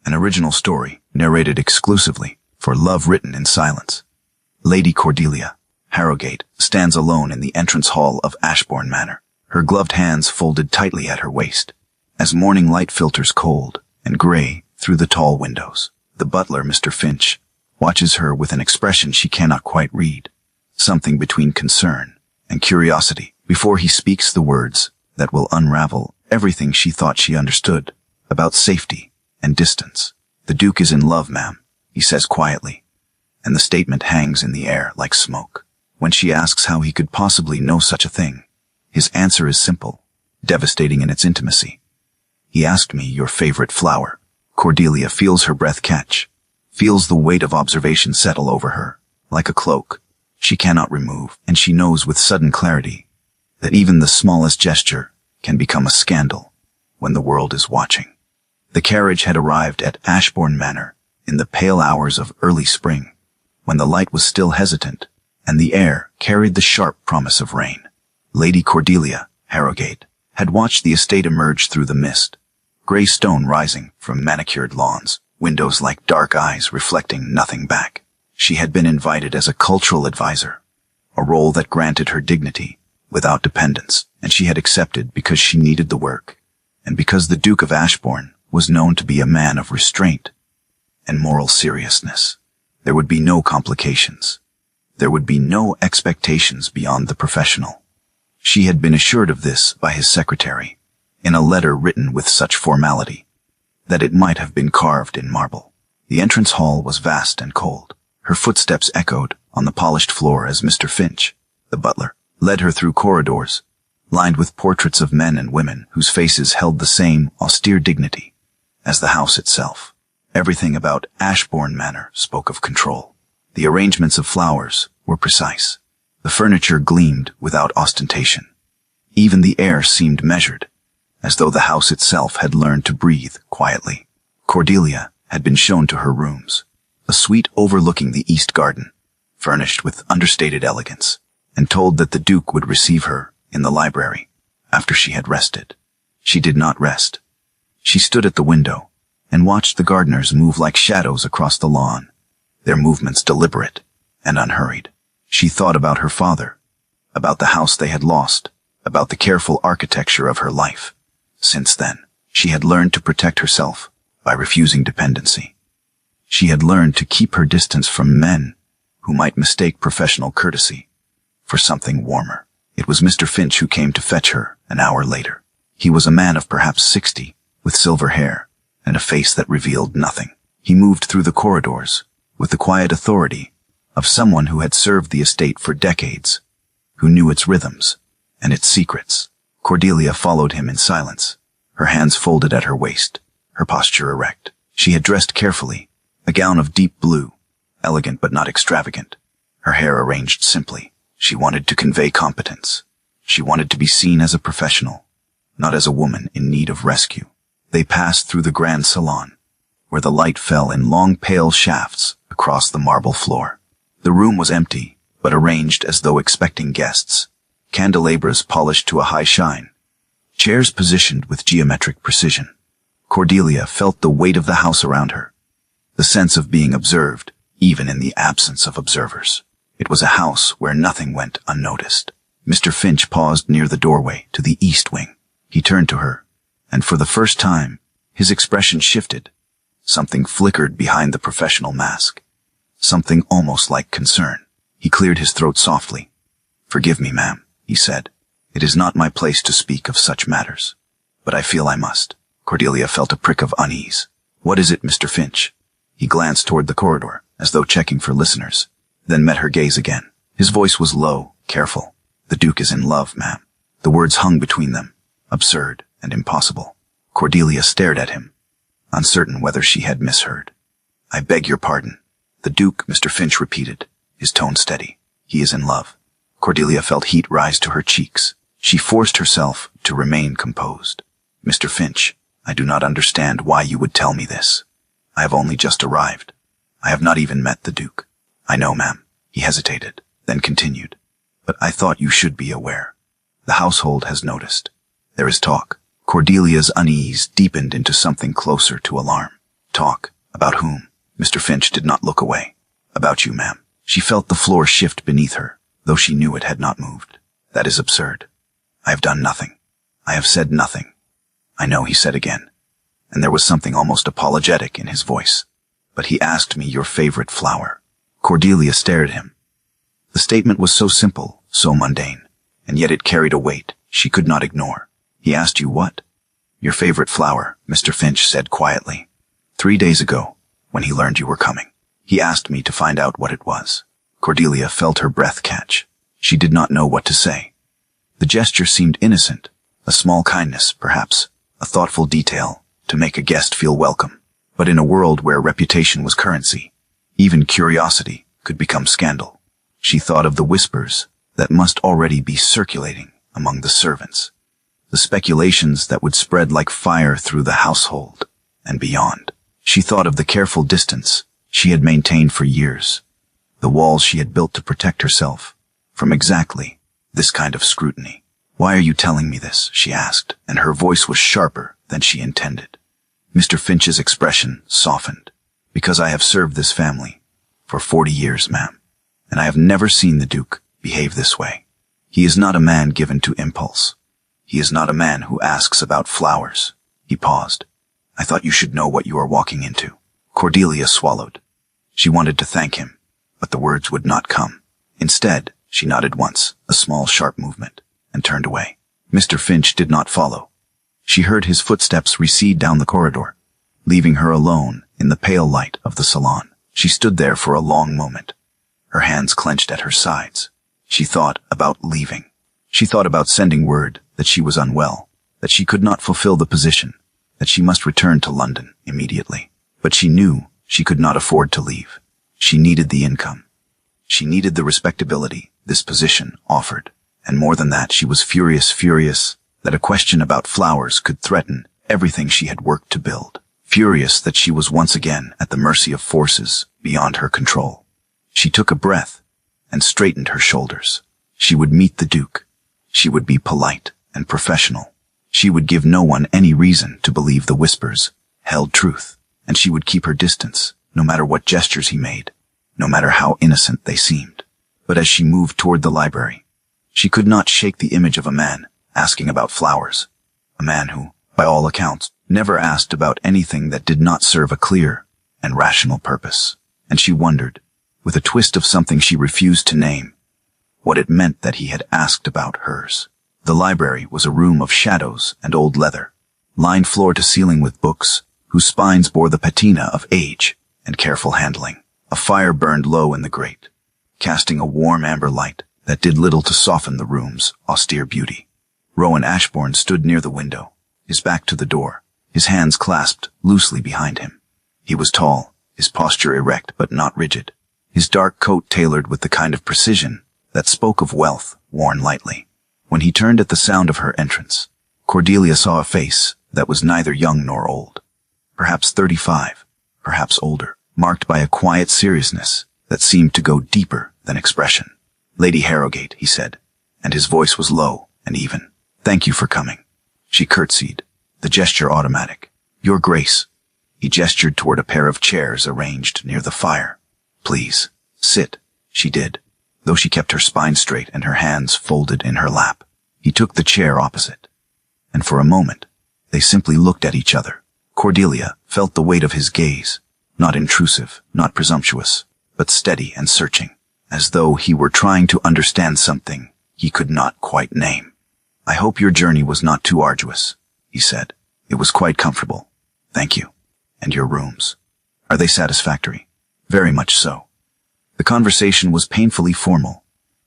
an original story narrated exclusively for Love Written in Silence. Lady Cordelia, Harrogate, stands alone in the entrance hall of Ashbourne Manor, her gloved hands folded tightly at her waist. As morning light filters cold and gray through the tall windows, the butler, Mr. Finch, watches her with an expression she cannot quite read, something between concern and curiosity, before he speaks the words that will unravel everything she thought she understood about safety and distance. "The Duke is in love, ma'am," he says quietly, and the statement hangs in the air like smoke. When she asks how he could possibly know such a thing, his answer is simple, devastating in its intimacy. "He asked me your favorite flower." Cordelia feels her breath catch, feels the weight of observation settle over her, like a cloak she cannot remove, and she knows with sudden clarity that even the smallest gesture can become a scandal when the world is watching. The carriage had arrived at Ashbourne Manor in the pale hours of early spring, when the light was still hesitant, and the air carried the sharp promise of rain. Lady Cordelia, Harrogate, had watched the estate emerge through the mist, gray stone rising from manicured lawns, windows like dark eyes reflecting nothing back. She had been invited as a cultural advisor, a role that granted her dignity without dependence, and she had accepted because she needed the work, and because the Duke of Ashbourne was known to be a man of restraint and moral seriousness. There would be no complications. There would be no expectations beyond the professional. She had been assured of this by his secretary, in a letter written with such formality that it might have been carved in marble. The entrance hall was vast and cold. Her footsteps echoed on the polished floor as Mr. Finch, the butler, led her through corridors lined with portraits of men and women whose faces held the same austere dignity as the house itself. Everything about Ashbourne Manor spoke of control. The arrangements of flowers were precise. The furniture gleamed without ostentation. Even the air seemed measured, as though the house itself had learned to breathe quietly. Cordelia had been shown to her rooms, a suite overlooking the east garden, furnished with understated elegance, and told that the Duke would receive her in the library after she had rested. She did not rest. She stood at the window and watched the gardeners move like shadows across the lawn, their movements deliberate and unhurried. She thought about her father, about the house they had lost, about the careful architecture of her life. Since then, she had learned to protect herself by refusing dependency. She had learned to keep her distance from men who might mistake professional courtesy for something warmer. It was Mr. Finch who came to fetch her an hour later. He was a man of perhaps 60, with silver hair and a face that revealed nothing. He moved through the corridors with the quiet authority of someone who had served the estate for decades, who knew its rhythms and its secrets. Cordelia followed him in silence, her hands folded at her waist, her posture erect. She had dressed carefully, a gown of deep blue, elegant but not extravagant, her hair arranged simply. She wanted to convey competence. She wanted to be seen as a professional, not as a woman in need of rescue. They passed through the grand salon, where the light fell in long pale shafts across the marble floor. The room was empty, but arranged as though expecting guests. Candelabras polished to a high shine, chairs positioned with geometric precision. Cordelia felt the weight of the house around her, the sense of being observed, even in the absence of observers. It was a house where nothing went unnoticed. Mr. Finch paused near the doorway to the east wing. He turned to her, and for the first time, his expression shifted. Something flickered behind the professional mask, something almost like concern. He cleared his throat softly. "Forgive me, ma'am," he said. "It is not my place to speak of such matters, but I feel I must." Cordelia felt a prick of unease. "What is it, Mr. Finch?" He glanced toward the corridor, as though checking for listeners, then met her gaze again. His voice was low, careful. "The Duke is in love, ma'am." The words hung between them, absurd and impossible. Cordelia stared at him, uncertain whether she had misheard. "I beg your pardon." "The Duke," Mr. Finch repeated, his tone steady. "He is in love." Cordelia felt heat rise to her cheeks. She forced herself to remain composed. "Mr. Finch, I do not understand why you would tell me this. I have only just arrived. I have not even met the Duke." "I know, ma'am." He hesitated, then continued. "But I thought you should be aware. The household has noticed. There is talk." Cordelia's unease deepened into something closer to alarm. Talk. About whom? Mr. Finch did not look away. About you, ma'am. She felt the floor shift beneath her, though she knew it had not moved. That is absurd. I have done nothing. I have said nothing. I know, he said again, and there was something almost apologetic in his voice. But he asked me your favorite flower. Cordelia stared at him. The statement was so simple, so mundane, and yet it carried a weight she could not ignore. He asked you what? Your favorite flower, Mr. Finch said quietly. 3 days ago, when he learned you were coming, he asked me to find out what it was. Cordelia felt her breath catch. She did not know what to say. The gesture seemed innocent, a small kindness, perhaps, a thoughtful detail to make a guest feel welcome. But in a world where reputation was currency, even curiosity could become scandal. She thought of the whispers that must already be circulating among the servants, the speculations that would spread like fire through the household and beyond. She thought of the careful distance she had maintained for years, the walls she had built to protect herself from exactly this kind of scrutiny. Why are you telling me this? She asked, and her voice was sharper than she intended. Mr. Finch's expression softened. Because I have served this family for 40 years, ma'am, and I have never seen the Duke behave this way. He is not a man given to impulse. He is not a man who asks about flowers. He paused. I thought you should know what you are walking into. Cordelia swallowed. She wanted to thank him, but the words would not come. Instead, she nodded once, a small sharp movement, and turned away. Mr. Finch did not follow. She heard his footsteps recede down the corridor, leaving her alone in the pale light of the salon. She stood there for a long moment, her hands clenched at her sides. She thought about leaving. She thought about sending word that she was unwell, that she could not fulfill the position, that she must return to London immediately. But she knew she could not afford to leave. She needed the income. She needed the respectability this position offered. And more than that, she was furious that a question about flowers could threaten everything she had worked to build. Furious that she was once again at the mercy of forces beyond her control. She took a breath and straightened her shoulders. She would meet the Duke. She would be polite and professional. She would give no one any reason to believe the whispers held truth, and she would keep her distance, no matter what gestures he made, no matter how innocent they seemed. But as she moved toward the library, she could not shake the image of a man asking about flowers, a man who, by all accounts, never asked about anything that did not serve a clear and rational purpose. And she wondered, with a twist of something she refused to name, what it meant that he had asked about hers. The library was a room of shadows and old leather, lined floor to ceiling with books whose spines bore the patina of age and careful handling. A fire burned low in the grate, casting a warm amber light that did little to soften the room's austere beauty. Rowan Ashbourne stood near the window, his back to the door, his hands clasped loosely behind him. He was tall, his posture erect but not rigid, his dark coat tailored with the kind of precision that spoke of wealth worn lightly. When he turned at the sound of her entrance, Cordelia saw a face that was neither young nor old. Perhaps 35, perhaps older, marked by a quiet seriousness that seemed to go deeper than expression. Lady Harrogate, he said, and his voice was low and even. Thank you for coming. She curtsied, the gesture automatic. Your Grace. He gestured toward a pair of chairs arranged near the fire. Please, sit. She did, though she kept her spine straight and her hands folded in her lap. He took the chair opposite, and for a moment, they simply looked at each other. Cordelia felt the weight of his gaze, not intrusive, not presumptuous, but steady and searching, as though he were trying to understand something he could not quite name. I hope your journey was not too arduous, he said. It was quite comfortable. Thank you. And your rooms? Are they satisfactory? Very much so. The conversation was painfully formal,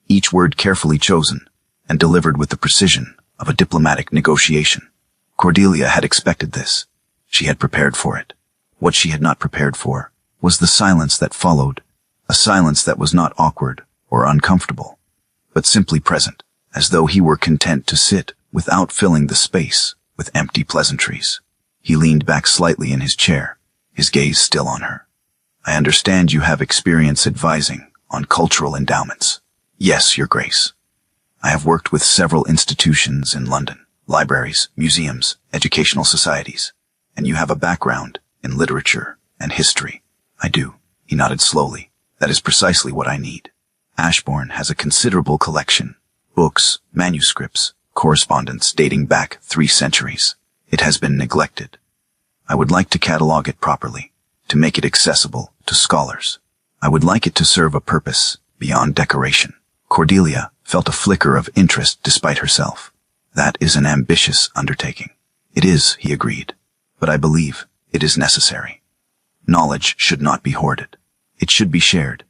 each word carefully chosen and delivered with the precision of a diplomatic negotiation. Cordelia had expected this. She had prepared for it. What she had not prepared for was the silence that followed, a silence that was not awkward or uncomfortable, but simply present, as though he were content to sit without filling the space with empty pleasantries. He leaned back slightly in his chair, his gaze still on her. I understand you have experience advising on cultural endowments. Yes, Your Grace. I have worked with several institutions in London, libraries, museums, educational societies, and you have a background in literature And history. I do. He nodded slowly. That is precisely what I need. Ashbourne has a considerable collection. Books, manuscripts, correspondence dating back 3 centuries. It has been neglected. I would like to catalog it properly, to make it accessible to scholars. I would like it to serve a purpose beyond decoration. Cordelia felt a flicker of interest despite herself. That is an ambitious undertaking. It is, he agreed, but I believe it is necessary. Knowledge should not be hoarded. It should be shared.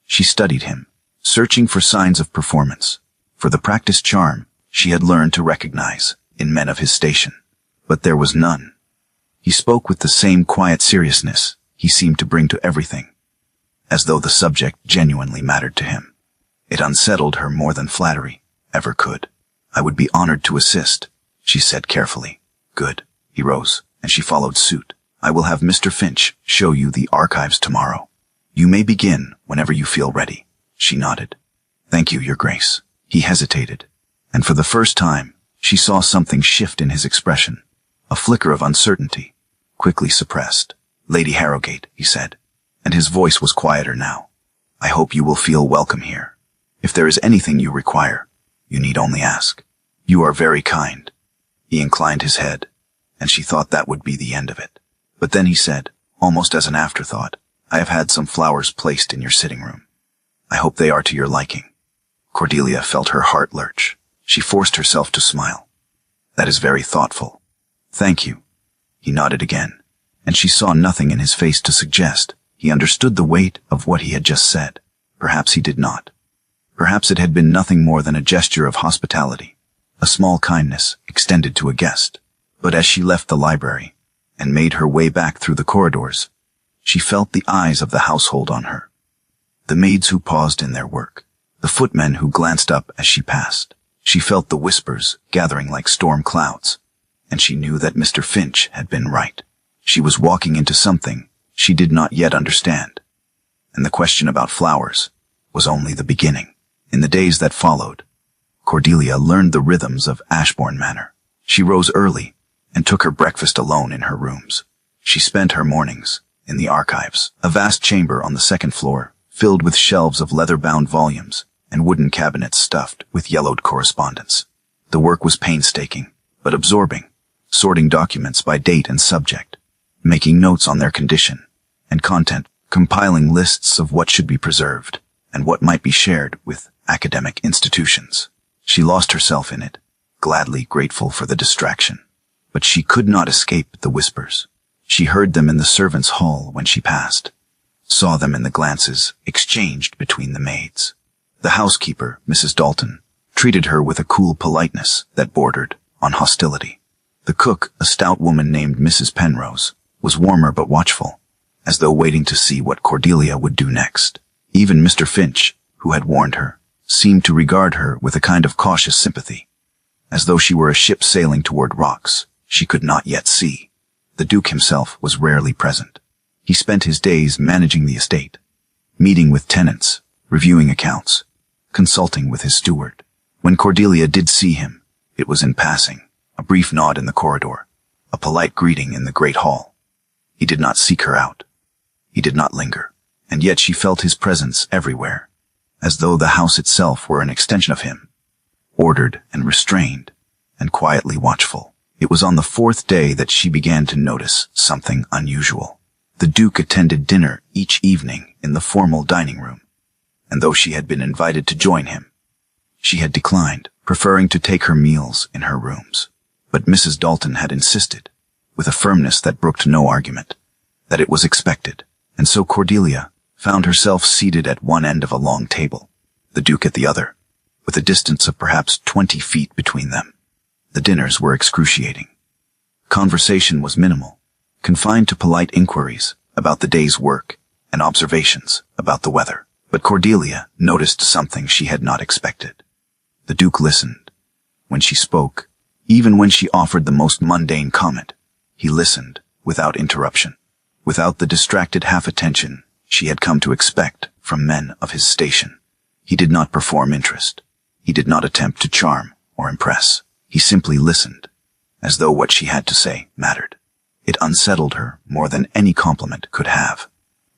She studied him, searching for signs of performance, for the practiced charm she had learned to recognize in men of his station. But there was none. He spoke with the same quiet seriousness he seemed to bring to everything, as though the subject genuinely mattered to him. It unsettled her more than flattery ever could. I would be honored to assist, she said carefully. Good. He rose, and she followed suit. I will have Mr. Finch show you the archives tomorrow. You may begin whenever you feel ready. She nodded. Thank you, Your Grace. He hesitated, and for the first time, she saw something shift in his expression, a flicker of uncertainty, quickly suppressed. Lady Harrogate, he said, and his voice was quieter now. I hope you will feel welcome here. If there is anything you require, you need only ask. You are very kind. He inclined his head, and she thought that would be the end of it. But then he said, almost as an afterthought, I have had some flowers placed in your sitting room. I hope they are to your liking. Cordelia felt her heart lurch. She forced herself to smile. That is very thoughtful. Thank you. He nodded again, and she saw nothing in his face to suggest he understood the weight of what he had just said. Perhaps he did not. Perhaps it had been nothing more than a gesture of hospitality, a small kindness extended to a guest. But as she left the library and made her way back through the corridors, she felt the eyes of the household on her. The maids who paused in their work, the footmen who glanced up as she passed. She felt the whispers gathering like storm clouds, and she knew that Mr. Finch had been right. She was walking into something she did not yet understand, and the question about flowers was only the beginning. In the days that followed, Cordelia learned the rhythms of Ashbourne Manor. She rose early and took her breakfast alone in her rooms. She spent her mornings in the archives, a vast chamber on the 2nd floor, filled with shelves of leather-bound volumes and wooden cabinets stuffed with yellowed correspondence. The work was painstaking, but absorbing, sorting documents by date and subject, making notes on their condition and content, compiling lists of what should be preserved and what might be shared with academic institutions. She lost herself in it, gladly grateful for the distraction. But she could not escape the whispers. She heard them in the servants' hall when she passed, saw them in the glances exchanged between the maids. The housekeeper, Mrs. Dalton, treated her with a cool politeness that bordered on hostility. The cook, a stout woman named Mrs. Penrose, was warmer but watchful, as though waiting to see what Cordelia would do next. Even Mr. Finch, who had warned her, seemed to regard her with a kind of cautious sympathy, as though she were a ship sailing toward rocks she could not yet see. The Duke himself was rarely present. He spent his days managing the estate, meeting with tenants, reviewing accounts, consulting with his steward. When Cordelia did see him, it was in passing, a brief nod in the corridor, a polite greeting in the great hall. He did not seek her out. He did not linger, and yet she felt his presence everywhere, as though the house itself were an extension of him, ordered and restrained, and quietly watchful. It was on the 4th day that she began to notice something unusual. The Duke attended dinner each evening in the formal dining room, and though she had been invited to join him, she had declined, preferring to take her meals in her rooms. But Mrs. Dalton had insisted, with a firmness that brooked no argument, that it was expected, and so Cordelia found herself seated at one end of a long table, the Duke at the other, with a distance of perhaps 20 feet between them. The dinners were excruciating. Conversation was minimal, confined to polite inquiries about the day's work and observations about the weather. But Cordelia noticed something she had not expected. The Duke listened. When she spoke, even when she offered the most mundane comment, he listened without interruption, without the distracted half-attention she had come to expect from men of his station. He did not perform interest. He did not attempt to charm or impress. He simply listened, as though what she had to say mattered. It unsettled her more than any compliment could have.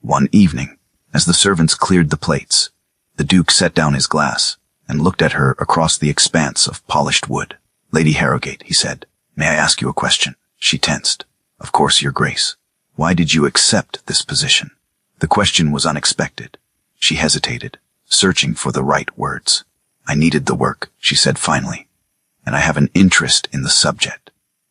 One evening, as the servants cleared the plates, the Duke set down his glass and looked at her across the expanse of polished wood. "Lady Harrogate," he said, "may I ask you a question?" She tensed. "Of course, Your Grace. Why did you accept this position?" The question was unexpected. She hesitated, searching for the right words. "I needed the work," she said finally, "and I have an interest in the subject."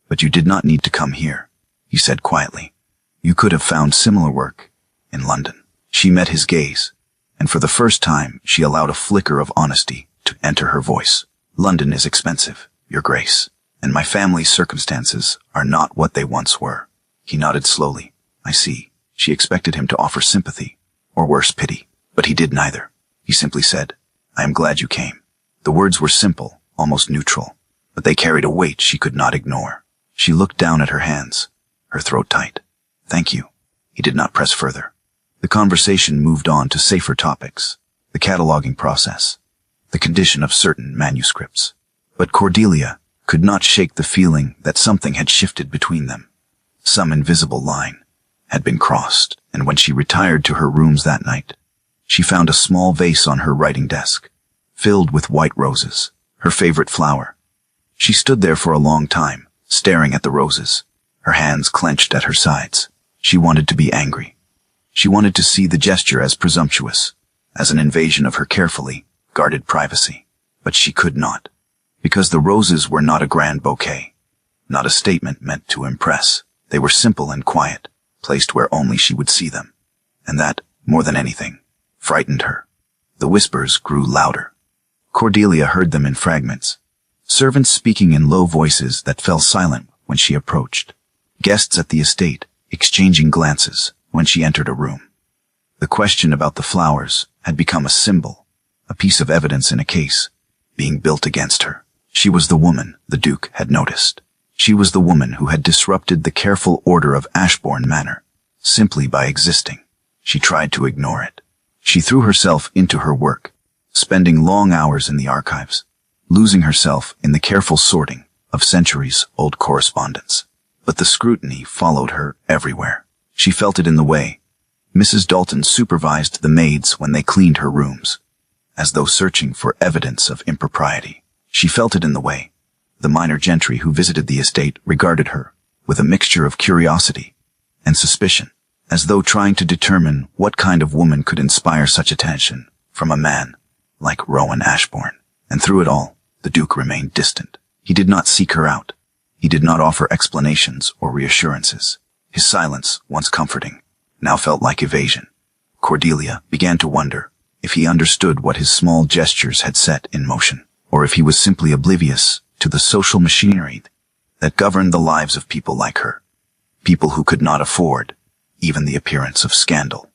"But you did not need to come here," he said quietly. "You could have found similar work in London." She met his gaze, and for the first time she allowed a flicker of honesty to enter her voice. "London is expensive, Your Grace, and my family's circumstances are not what they once were." He nodded slowly. "I see." She expected him to offer sympathy, or worse, pity, but he did neither. He simply said, "I am glad you came." The words were simple, almost neutral, but they carried a weight she could not ignore. She looked down at her hands, her throat tight. "Thank you." He did not press further. The conversation moved on to safer topics, the cataloging process, the condition of certain manuscripts. But Cordelia could not shake the feeling that something had shifted between them. Some invisible line had been crossed, and when she retired to her rooms that night, she found a small vase on her writing desk, filled with white roses, her favorite flower. She stood there for a long time, staring at the roses, her hands clenched at her sides. She wanted to be angry. She wanted to see the gesture as presumptuous, as an invasion of her carefully guarded privacy. But she could not, because the roses were not a grand bouquet, not a statement meant to impress. They were simple and quiet, placed where only she would see them. And that, more than anything, frightened her. The whispers grew louder. Cordelia heard them in fragments, servants speaking in low voices that fell silent when she approached, guests at the estate exchanging glances when she entered a room. The question about the flowers had become a symbol, a piece of evidence in a case, being built against her. She was the woman the Duke had noticed. She was the woman who had disrupted the careful order of Ashbourne Manor, simply by existing. She tried to ignore it. She threw herself into her work, spending long hours in the archives, losing herself in the careful sorting of centuries-old correspondence. But the scrutiny followed her everywhere. She felt it in the way Mrs. Dalton supervised the maids when they cleaned her rooms, as though searching for evidence of impropriety. She felt it in the way the minor gentry who visited the estate regarded her with a mixture of curiosity and suspicion, as though trying to determine what kind of woman could inspire such attention from a man like Rowan Ashbourne. And through it all, the Duke remained distant. He did not seek her out. He did not offer explanations or reassurances. His silence, once comforting, now felt like evasion. Cordelia began to wonder if he understood what his small gestures had set in motion, or if he was simply oblivious to the social machinery that governed the lives of people like her, people who could not afford even the appearance of scandal.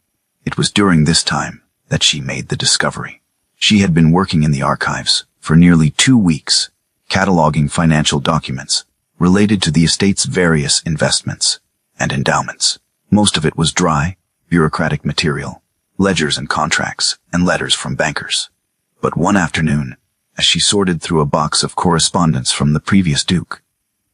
It was during this time that she made the discovery. She had been working in the archives for nearly 2 weeks, cataloging financial documents related to the estate's various investments and endowments. Most of it was dry, bureaucratic material, ledgers and contracts, and letters from bankers. But one afternoon, as she sorted through a box of correspondence from the previous Duke,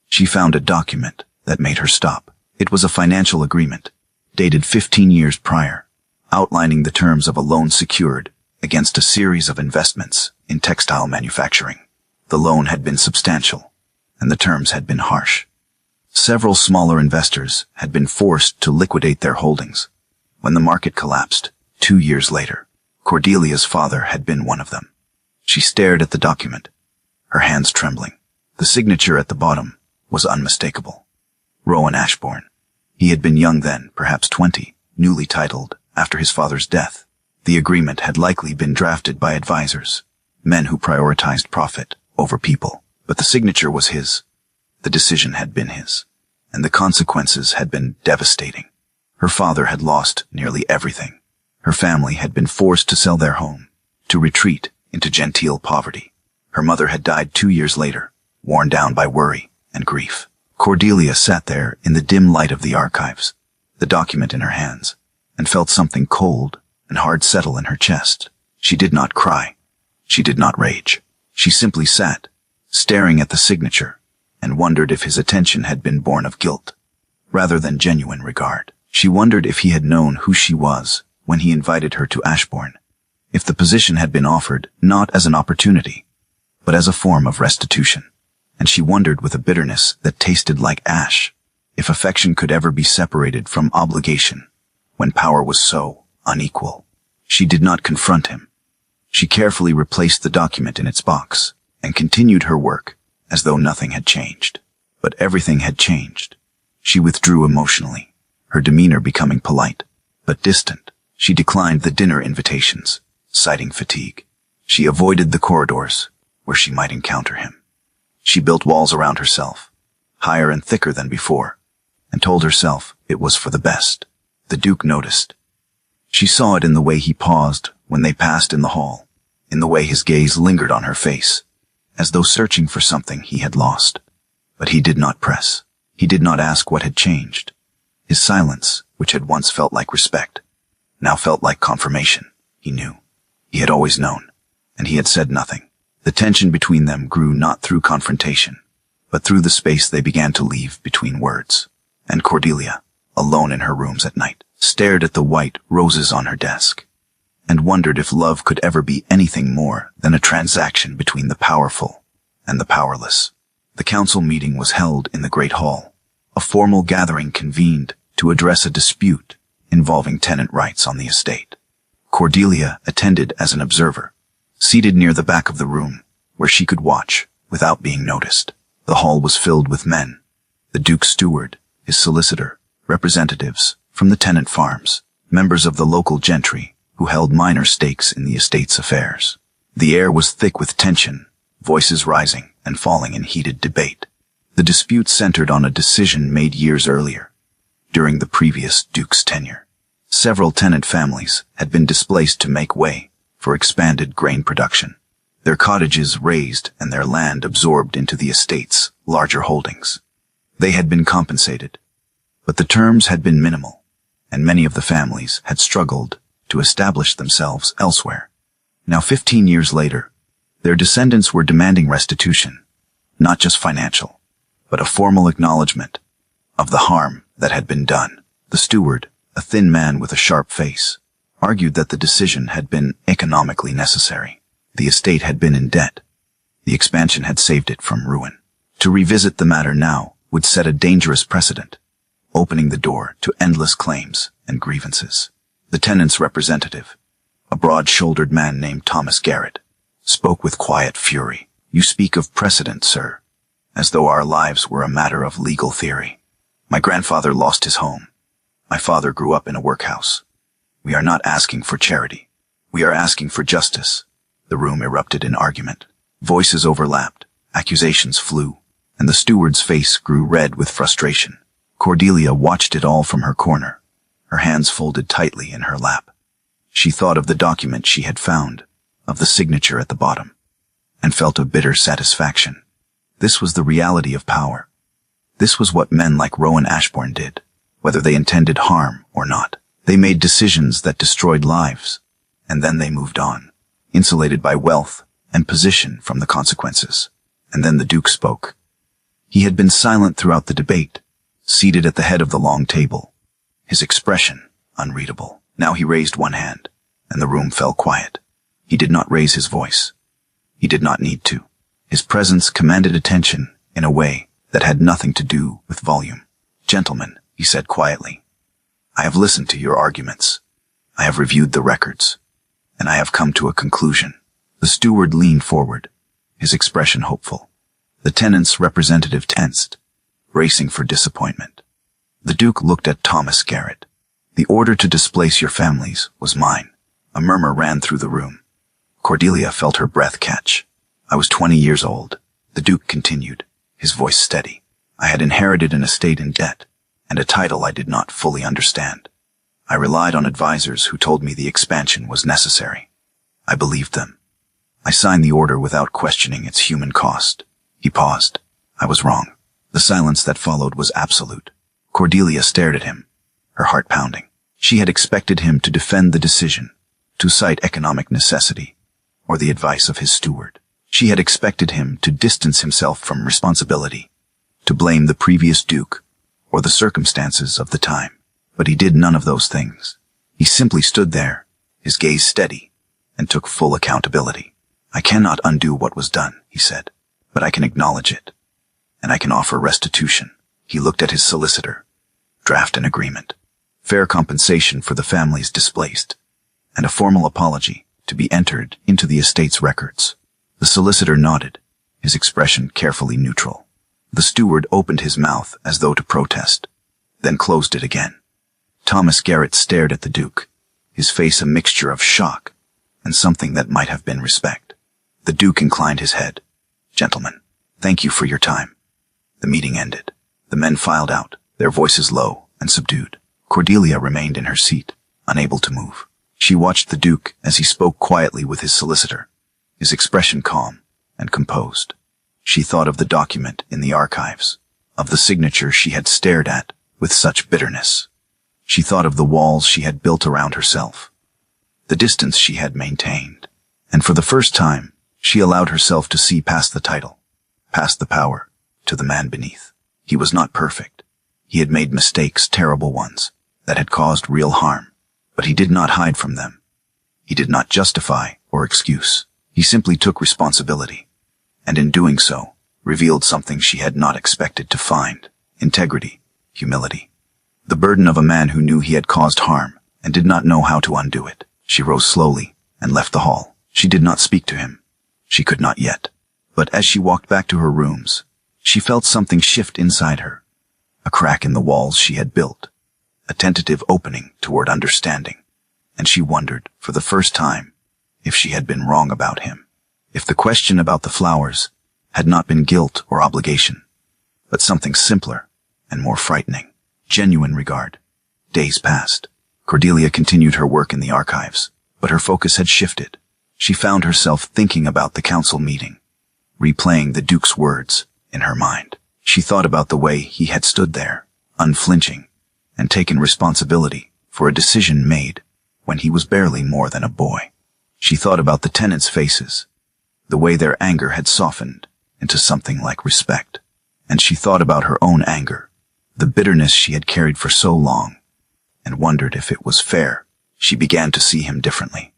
she found a document that made her stop. It was a financial agreement, dated 15 years prior, outlining the terms of a loan secured against a series of investments in textile manufacturing. The loan had been substantial, and the terms had been harsh. Several smaller investors had been forced to liquidate their holdings when the market collapsed 2 years later. Cordelia's father had been one of them. She stared at the document, her hands trembling. The signature at the bottom was unmistakable. Rowan Ashbourne. He had been young then, perhaps 20, newly titled after his father's death. The agreement had likely been drafted by advisors, men who prioritized profit over people. But the signature was his. The decision had been his, and the consequences had been devastating. Her father had lost nearly everything. Her family had been forced to sell their home, to retreat into genteel poverty. Her mother had died 2 years later, worn down by worry and grief. Cordelia sat there in the dim light of the archives, the document in her hands, and felt something cold and hard settle in her chest. She did not cry. She did not rage. She simply sat, staring at the signature, and wondered if his attention had been born of guilt, rather than genuine regard. She wondered if he had known who she was when he invited her to Ashbourne, if the position had been offered not as an opportunity, but as a form of restitution. And she wondered with a bitterness that tasted like ash, if affection could ever be separated from obligation when power was so unequal. She did not confront him. She carefully replaced the document in its box and continued her work as though nothing had changed. But everything had changed. She withdrew emotionally, her demeanor becoming polite, but distant. She declined the dinner invitations, citing fatigue. She avoided the corridors where she might encounter him. She built walls around herself, higher and thicker than before, and told herself it was for the best. The Duke noticed. She saw it in the way he paused when they passed in the hall, in the way his gaze lingered on her face, as though searching for something he had lost. But he did not press. He did not ask what had changed. His silence, which had once felt like respect, now felt like confirmation. He knew. He had always known, and he had said nothing. The tension between them grew not through confrontation, but through the space they began to leave between words. And Cordelia, alone in her rooms at night, stared at the white roses on her desk, and wondered if love could ever be anything more than a transaction between the powerful and the powerless. The council meeting was held in the Great Hall. A formal gathering convened to address a dispute involving tenant rights on the estate. Cordelia attended as an observer, seated near the back of the room, where she could watch without being noticed. The hall was filled with men, the Duke's steward, his solicitor, representatives from the tenant farms, members of the local gentry who held minor stakes in the estate's affairs. The air was thick with tension, voices rising and falling in heated debate. The dispute centered on a decision made years earlier, during the previous Duke's tenure. Several tenant families had been displaced to make way for expanded grain production, their cottages razed and their land absorbed into the estate's larger holdings. They had been compensated, but the terms had been minimal, and many of the families had struggled to establish themselves elsewhere. Now 15 years later, their descendants were demanding restitution, not just financial, but a formal acknowledgement of the harm that had been done. The steward, a thin man with a sharp face, argued that the decision had been economically necessary. The estate had been in debt. The expansion had saved it from ruin. To revisit the matter now would set a dangerous precedent, opening the door to endless claims and grievances. The tenant's representative, a broad-shouldered man named Thomas Garrett, spoke with quiet fury. "You speak of precedent, sir, as though our lives were a matter of legal theory. My grandfather lost his home. My father grew up in a workhouse. We are not asking for charity. We are asking for justice." The room erupted in argument. Voices overlapped, accusations flew, and the steward's face grew red with frustration. Cordelia watched it all from her corner, her hands folded tightly in her lap. She thought of the document she had found, of the signature at the bottom, and felt a bitter satisfaction. This was the reality of power. This was what men like Rowan Ashbourne did, whether they intended harm or not. They made decisions that destroyed lives, and then they moved on, insulated by wealth and position from the consequences. And then the Duke spoke. He had been silent throughout the debate, seated at the head of the long table, his expression unreadable. Now he raised one hand, and the room fell quiet. He did not raise his voice. He did not need to. His presence commanded attention in a way that had nothing to do with volume. "Gentlemen," he said quietly, "I have listened to your arguments. I have reviewed the records, and I have come to a conclusion." The steward leaned forward, his expression hopeful. The tenant's representative tensed, bracing for disappointment. The Duke looked at Thomas Garrett. "The order to displace your families was mine." A murmur ran through the room. Cordelia felt her breath catch. "I was 20 years old," the Duke continued, his voice steady. "I had inherited an estate in debt, and a title I did not fully understand. I relied on advisors who told me the expansion was necessary. I believed them. I signed the order without questioning its human cost." He paused. "I was wrong." The silence that followed was absolute. Cordelia stared at him, her heart pounding. She had expected him to defend the decision, to cite economic necessity, or the advice of his steward. She had expected him to distance himself from responsibility, to blame the previous Duke, or the circumstances of the time. But he did none of those things. He simply stood there, his gaze steady, and took full accountability. "I cannot undo what was done," he said, "but I can acknowledge it. And I can offer restitution." He looked at his solicitor. "Draft an agreement. Fair compensation for the families displaced, and a formal apology to be entered into the estate's records." The solicitor nodded, his expression carefully neutral. The steward opened his mouth as though to protest, then closed it again. Thomas Garrett stared at the Duke, his face a mixture of shock and something that might have been respect. The Duke inclined his head. "Gentlemen, thank you for your time." The meeting ended. The men filed out, their voices low and subdued. Cordelia remained in her seat, unable to move. She watched the Duke as he spoke quietly with his solicitor, his expression calm and composed. She thought of the document in the archives, of the signature she had stared at with such bitterness. She thought of the walls she had built around herself, the distance she had maintained, and for the first time, she allowed herself to see past the title, past the power, to the man beneath. He was not perfect. He had made mistakes, terrible ones, that had caused real harm, but he did not hide from them. He did not justify or excuse. He simply took responsibility, and in doing so, revealed something she had not expected to find: integrity, humility. The burden of a man who knew he had caused harm and did not know how to undo it. She rose slowly and left the hall. She did not speak to him. She could not yet. But as she walked back to her rooms, she felt something shift inside her. A crack in the walls she had built, a tentative opening toward understanding, and she wondered, for the first time, if she had been wrong about him. If the question about the flowers had not been guilt or obligation, but something simpler and more frightening: genuine regard. Days passed. Cordelia continued her work in the archives, but her focus had shifted. She found herself thinking about the council meeting, replaying the Duke's words in her mind. She thought about the way he had stood there, unflinching, and taken responsibility for a decision made when he was barely more than a boy. She thought about the tenants' faces, the way their anger had softened into something like respect. And she thought about her own anger, the bitterness she had carried for so long, and wondered if it was fair. She began to see him differently.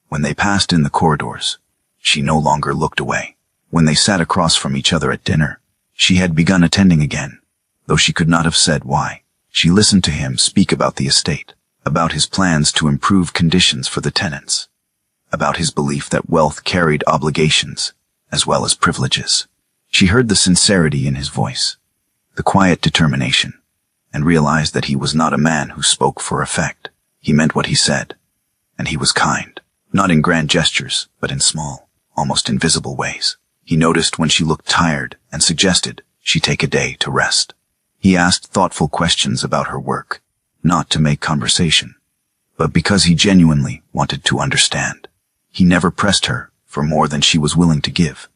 When they passed in the corridors, she no longer looked away. When they sat across from each other at dinner, she had begun attending again, though she could not have said why. She listened to him speak about the estate, about his plans to improve conditions for the tenants, about his belief that wealth carried obligations as well as privileges. She heard the sincerity in his voice, the quiet determination, and realized that he was not a man who spoke for effect. He meant what he said, and he was kind, not in grand gestures, but in small, almost invisible ways. He noticed when she looked tired and suggested she take a day to rest. He asked thoughtful questions about her work, not to make conversation, but because he genuinely wanted to understand. He never pressed her for more than she was willing to give,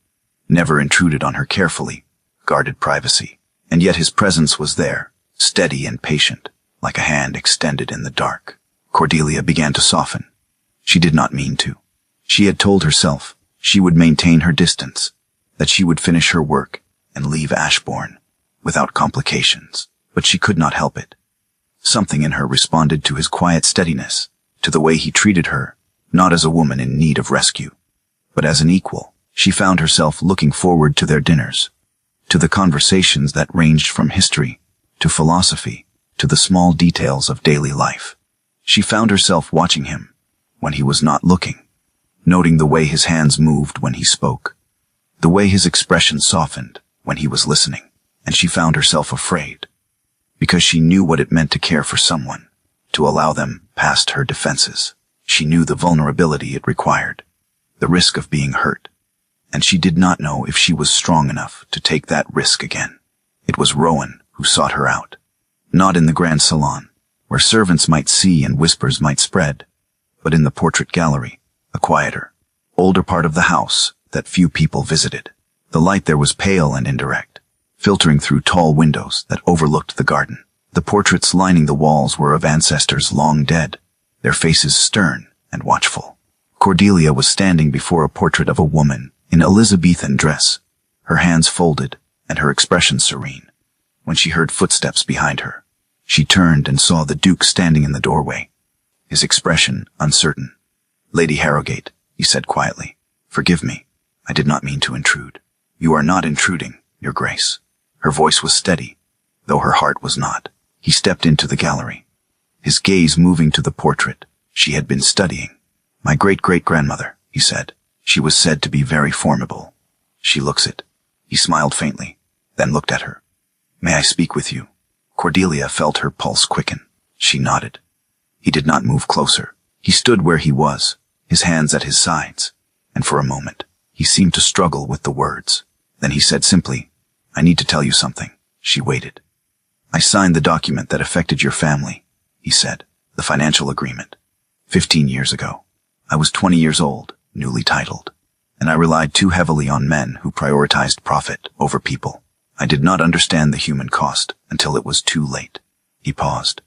never intruded on her carefully guarded privacy, and yet his presence was there, steady and patient, like a hand extended in the dark. Cordelia began to soften. She did not mean to. She had told herself she would maintain her distance, that she would finish her work and leave Ashbourne without complications, but she could not help it. Something in her responded to his quiet steadiness, to the way he treated her, not as a woman in need of rescue, but as an equal. She found herself looking forward to their dinners, to the conversations that ranged from history to philosophy to the small details of daily life. She found herself watching him when he was not looking, noting the way his hands moved when he spoke, the way his expression softened when he was listening, and she found herself afraid, because she knew what it meant to care for someone, to allow them past her defenses. She knew the vulnerability it required, the risk of being hurt, and she did not know if she was strong enough to take that risk again. It was Rowan who sought her out, not in the grand salon, where servants might see and whispers might spread, but in the portrait gallery, a quieter, older part of the house that few people visited. The light there was pale and indirect, filtering through tall windows that overlooked the garden. The portraits lining the walls were of ancestors long dead, their faces stern and watchful. Cordelia was standing before a portrait of a woman in Elizabethan dress, her hands folded and her expression serene. when she heard footsteps behind her. She turned and saw the Duke standing in the doorway, his expression uncertain. "Lady Harrogate," he said quietly, "forgive me. I did not mean to intrude." "You are not intruding, Your Grace." Her voice was steady, though her heart was not. He stepped into the gallery, his gaze moving to the portrait she had been studying. "My great-great-grandmother," he said. "She was said to be very formidable. She looks it." He smiled faintly, then looked at her. "May I speak with you?" Cordelia felt her pulse quicken. She nodded. He did not move closer. He stood where he was, his hands at his sides, and for a moment, he seemed to struggle with the words. Then he said simply, "I need to tell you something." She waited. "I signed the document that affected your family," he said, "the financial agreement. 15 years ago. I was 20 years old, newly titled, and I relied too heavily on men who prioritized profit over people. I did not understand the human cost until it was too late." He paused.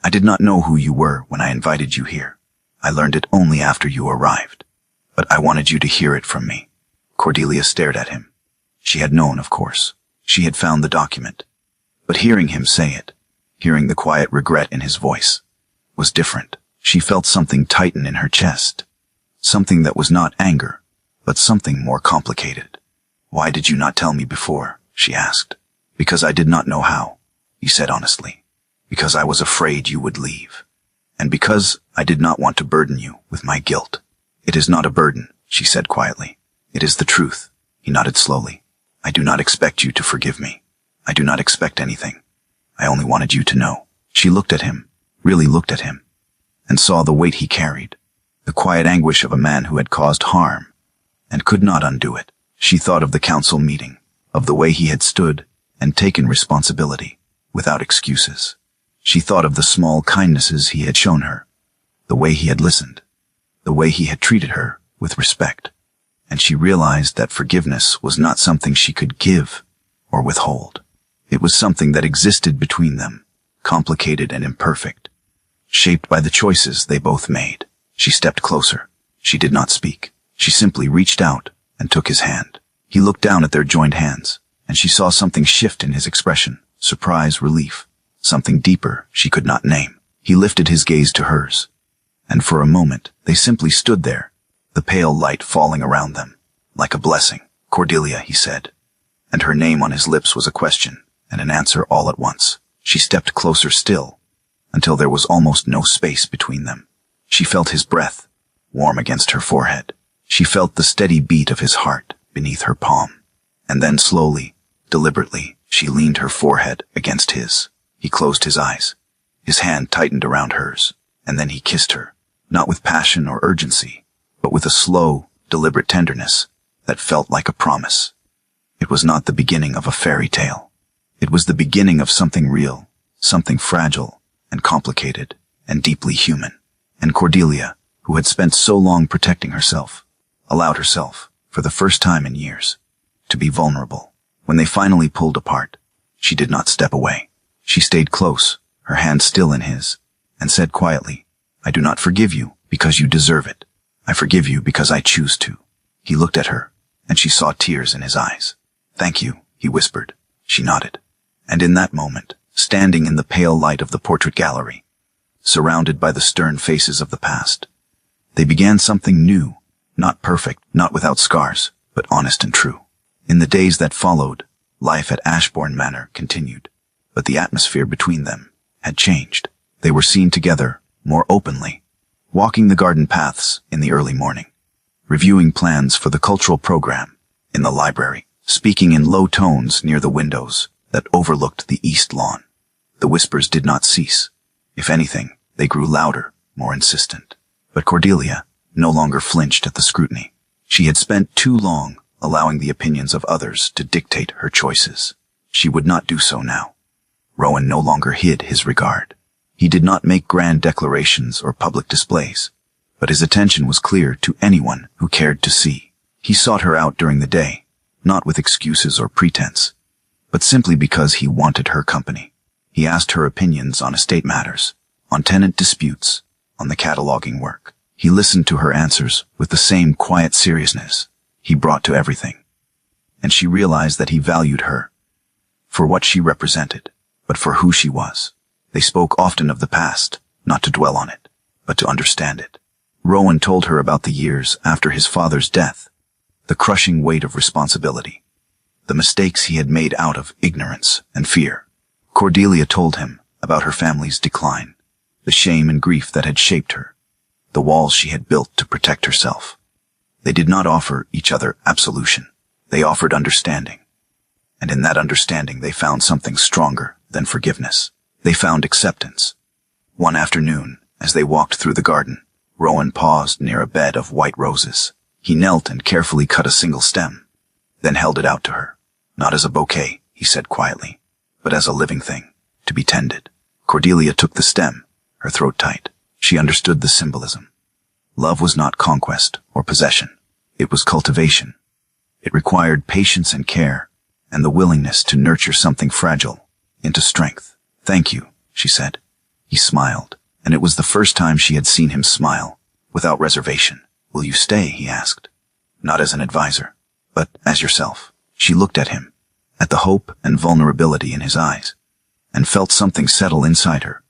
"I did not know who you were when I invited you here. I learned it only after you arrived. But I wanted you to hear it from me." Cordelia stared at him. She had known, of course. She had found the document. But hearing him say it, hearing the quiet regret in his voice, was different. She felt something tighten in her chest. Something that was not anger, but something more complicated. "Why did you not tell me before?" she asked. "Because I did not know how," he said honestly. "Because I was afraid you would leave. And because I did not want to burden you with my guilt." "It is not a burden," she said quietly. "It is the truth." He nodded slowly. "I do not expect you to forgive me. I do not expect anything. I only wanted you to know." She looked at him, really looked at him, and saw the weight he carried, the quiet anguish of a man who had caused harm and could not undo it. She thought of the council meeting, of the way he had stood and taken responsibility, without excuses. She thought of the small kindnesses he had shown her, the way he had listened, the way he had treated her with respect. And she realized that forgiveness was not something she could give or withhold. It was something that existed between them, complicated and imperfect, shaped by the choices they both made. She stepped closer. She did not speak. She simply reached out and took his hand. He looked down at their joined hands, and she saw something shift in his expression, surprise, relief, something deeper she could not name. He lifted his gaze to hers, and for a moment they simply stood there, the pale light falling around them, like a blessing. "Cordelia," he said, and her name on his lips was a question and an answer all at once. She stepped closer still, until there was almost no space between them. She felt his breath, warm against her forehead. She felt the steady beat of his heart beneath her palm. And then slowly, deliberately, she leaned her forehead against his. He closed his eyes. His hand tightened around hers, and then he kissed her, not with passion or urgency, but with a slow, deliberate tenderness that felt like a promise. It was not the beginning of a fairy tale. It was the beginning of something real, something fragile and complicated and deeply human. And Cordelia, who had spent so long protecting herself, allowed herself, for the first time in years, to be vulnerable. When they finally pulled apart, she did not step away. She stayed close, her hand still in his, and said quietly, "I do not forgive you because you deserve it. I forgive you because I choose to." He looked at her, and she saw tears in his eyes. "Thank you," he whispered. She nodded. And in that moment, standing in the pale light of the portrait gallery, surrounded by the stern faces of the past, they began something new, not perfect, not without scars, but honest and true. In the days that followed, life at Ashbourne Manor continued, but the atmosphere between them had changed. They were seen together, more openly, walking the garden paths in the early morning, reviewing plans for the cultural program in the library, speaking in low tones near the windows that overlooked the east lawn. The whispers did not cease. If anything, they grew louder, more insistent. But Cordelia no longer flinched at the scrutiny. She had spent too long allowing the opinions of others to dictate her choices. She would not do so now. Rowan no longer hid his regard. He did not make grand declarations or public displays, but his attention was clear to anyone who cared to see. He sought her out during the day, not with excuses or pretense, but simply because he wanted her company. He asked her opinions on estate matters, on tenant disputes, on the cataloging work. He listened to her answers with the same quiet seriousness he brought to everything. And she realized that he valued her, for what she represented, but for who she was. They spoke often of the past, not to dwell on it, but to understand it. Rowan told her about the years after his father's death, the crushing weight of responsibility, the mistakes he had made out of ignorance and fear. Cordelia told him about her family's decline, the shame and grief that had shaped her, the walls she had built to protect herself. They did not offer each other absolution. They offered understanding. And in that understanding they found something stronger than forgiveness. They found acceptance. One afternoon, as they walked through the garden, Rowan paused near a bed of white roses. He knelt and carefully cut a single stem, then held it out to her. Not as a bouquet, he said quietly, but as a living thing, to be tended. Cordelia took the stem, her throat tight. She understood the symbolism. Love was not conquest or possession. It was cultivation. It required patience and care, and the willingness to nurture something fragile into strength. "Thank you," she said. He smiled, and it was the first time she had seen him smile, without reservation. "Will you stay?" he asked. "Not as an advisor, but as yourself." She looked at him, at the hope and vulnerability in his eyes, and felt something settle inside her,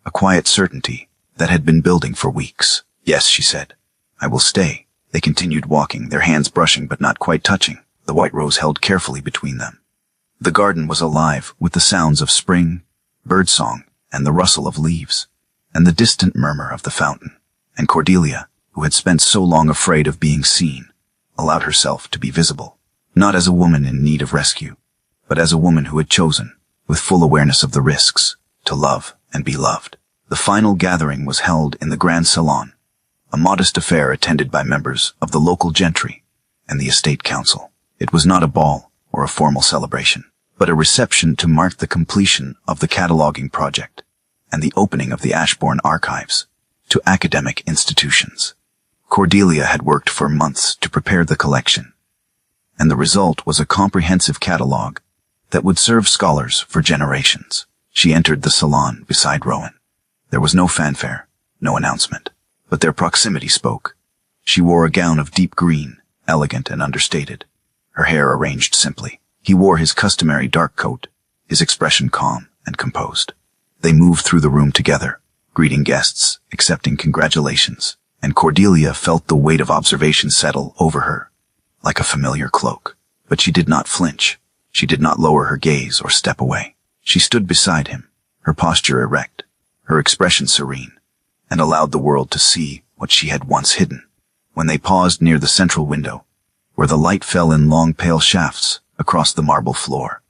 a quiet certainty that had been building for weeks. "Yes," she said, "I will stay." They continued walking, their hands brushing but not quite touching, the white rose held carefully between them. The garden was alive with the sounds of spring, birdsong, and the rustle of leaves, and the distant murmur of the fountain. And Cordelia, who had spent so long afraid of being seen, allowed herself to be visible, not as a woman in need of rescue, but as a woman who had chosen, with full awareness of the risks, to love and be loved. The final gathering was held in the grand salon, a modest affair attended by members of the local gentry and the estate council. It was not a ball or a formal celebration, but a reception to mark the completion of the cataloging project and the opening of the Ashbourne archives to academic institutions. Cordelia had worked for months to prepare the collection, and the result was a comprehensive catalog that would serve scholars for generations. She entered the salon beside Rowan. There was no fanfare, no announcement, but their proximity spoke. She wore a gown of deep green, elegant and understated, her hair arranged simply. He wore his customary dark coat, his expression calm and composed. They moved through the room together, greeting guests, accepting congratulations, and Cordelia felt the weight of observation settle over her, like a familiar cloak. But she did not flinch. She did not lower her gaze or step away. She stood beside him, her posture erect, her expression serene, and allowed the world to see what she had once hidden. When they paused near the central window, where the light fell in long pale shafts across the marble floor,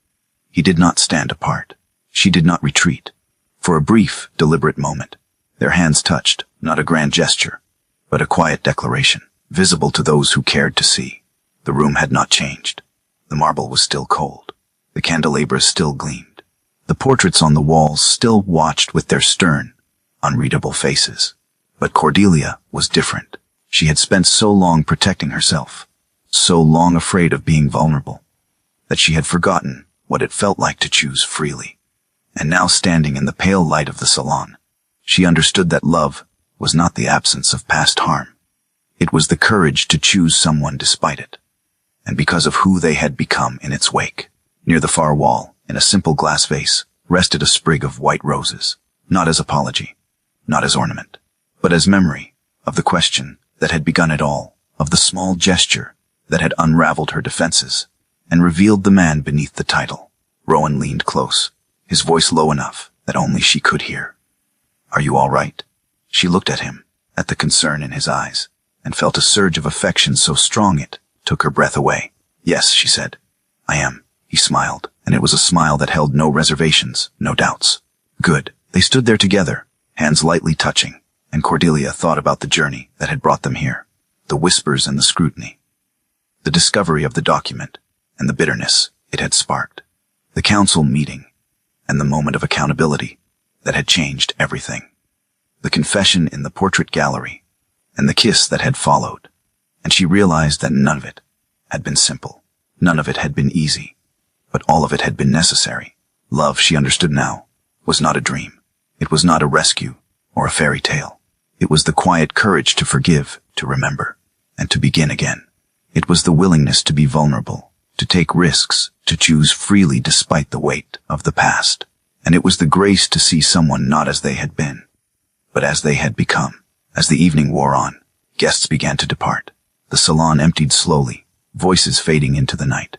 he did not stand apart. She did not retreat. For a brief, deliberate moment, their hands touched, not a grand gesture, but a quiet declaration, visible to those who cared to see. The room had not changed. The marble was still cold. The candelabras still gleamed. The portraits on the walls still watched with their stern, unreadable faces. But Cordelia was different. She had spent so long protecting herself, so long afraid of being vulnerable, that she had forgotten what it felt like to choose freely. And now, standing in the pale light of the salon, she understood that love was not the absence of past harm. It was the courage to choose someone despite it, and because of who they had become in its wake. Near the far wall, in a simple glass vase, rested a sprig of white roses, not as apology, not as ornament, but as memory of the question that had begun it all, of the small gesture that had unraveled her defenses and revealed the man beneath the title. Rowan leaned close, his voice low enough that only she could hear. "Are you all right?" She looked at him, at the concern in his eyes, and felt a surge of affection so strong it took her breath away. "Yes," she said. "I am." He smiled, and it was a smile that held no reservations, no doubts. "Good." They stood there together, hands lightly touching, and Cordelia thought about the journey that had brought them here, the whispers and the scrutiny, the discovery of the document, and the bitterness it had sparked, the council meeting, and the moment of accountability that had changed everything, the confession in the portrait gallery, and the kiss that had followed. And she realized that none of it had been simple. None of it had been easy, but all of it had been necessary. Love, she understood now, was not a dream. It was not a rescue or a fairy tale. It was the quiet courage to forgive, to remember, and to begin again. It was the willingness to be vulnerable, to take risks, to choose freely despite the weight of the past. And it was the grace to see someone not as they had been, but as they had become. As the evening wore on, guests began to depart. The salon emptied slowly, voices fading into the night.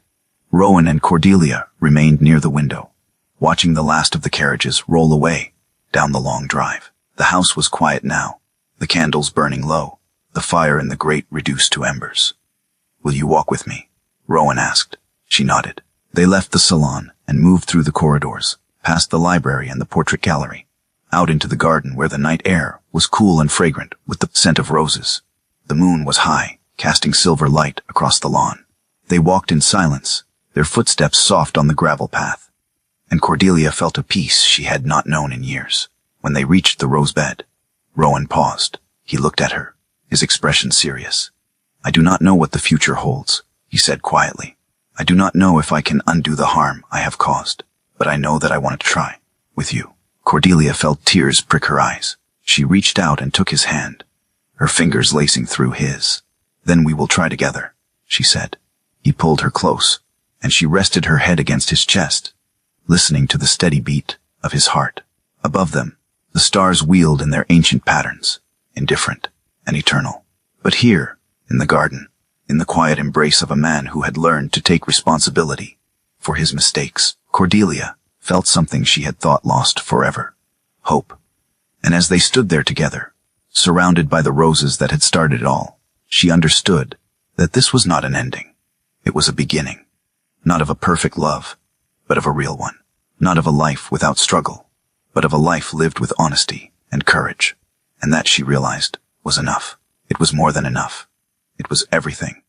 Rowan and Cordelia remained near the window, watching the last of the carriages roll away down the long drive. The house was quiet now, the candles burning low, the fire in the grate reduced to embers. "Will you walk with me?" Rowan asked. She nodded. They left the salon and moved through the corridors, past the library and the portrait gallery, out into the garden where the night air was cool and fragrant with the scent of roses. The moon was high, casting silver light across the lawn. They walked in silence, their footsteps soft on the gravel path, and Cordelia felt a peace she had not known in years. When they reached the rose bed, Rowan paused. He looked at her, his expression serious. "I do not know what the future holds," he said quietly. "I do not know if I can undo the harm I have caused, but I know that I want to try, with you." Cordelia felt tears prick her eyes. She reached out and took his hand, her fingers lacing through his. "Then we will try together," she said. He pulled her close, and she rested her head against his chest, listening to the steady beat of his heart. Above them, the stars wheeled in their ancient patterns, indifferent and eternal. But here, in the garden, in the quiet embrace of a man who had learned to take responsibility for his mistakes, Cordelia felt something she had thought lost forever: hope. And as they stood there together, surrounded by the roses that had started it all, she understood that this was not an ending. It was a beginning, not of a perfect love, but of a real one. Not of a life without struggle, but of a life lived with honesty and courage. And that, she realized, was enough. It was more than enough. It was everything.